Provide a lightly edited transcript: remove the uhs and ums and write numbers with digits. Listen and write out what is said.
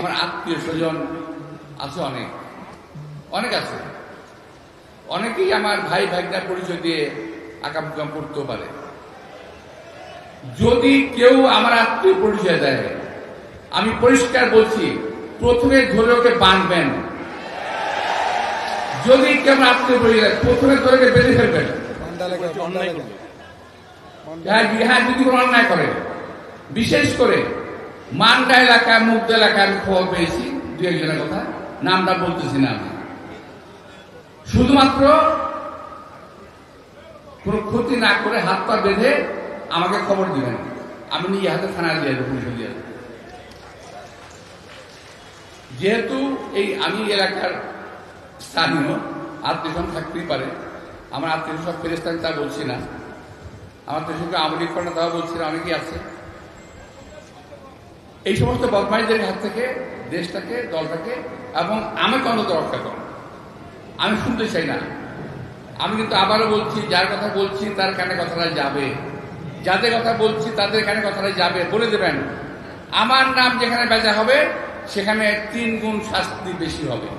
আমার আত্মীয় স্বজন আছে, অনেক অনেক আছে। অনেকেই আমার ভাই ভাইটার পরিচয় দিয়ে আকাম কুকাম করতেও পারে। যদি কেউ আমার আত্মীয় পরিচয় দেয়, আমি পরিষ্কার বলছি, প্রথমে ধরে ওকে বাঁধবেন। যদি কেউ আমার আত্মীয় পরিচয় দেয়, প্রথমে ধরে ওকে বেঁধে ফেলবেন। হ্যাঁ, যদি কোনো অন্যায় করে, বিশেষ করে মান্ডা এলাকায়, মুগ্ধ এলাকায় আমি খবর পেয়েছি দু একজনের কথা, নামটা বলতেছি না আমি। শুধুমাত্র কোনো ক্ষতি না করে হাত পা বেঁধে আমাকে খবর দিবেন, আমি নিজে হাতে থানায় দিয়ে দেবো, পুলিশে দিয়ে দেবো। যেহেতু আমি এলাকার স্থানীয়, আত্মীয় থাকতেই পারে, আমার আত্মীয় সব ফেরেস্তান তা বলছি না, আমার তো সঙ্গে আমলিক করা তাও বলছি না, অনেকেই আছে। এই সমস্ত বদমাইশদের হাত থেকে দেশটাকে, দলটাকে এবং আমাকে অন্তত রক্ষা করো। আমি শুনতে চাই না। আমি কিন্তু আবারও বলছি, যার কথা বলছি তার কানে কথাটা যাবে, যাদের কথা বলছি তাদের কানে কথাটা যাবে, বলে দেবেন। আমার নাম যেখানে বেচা হবে সেখানে 3 গুণ শাস্তি বেশি হবে।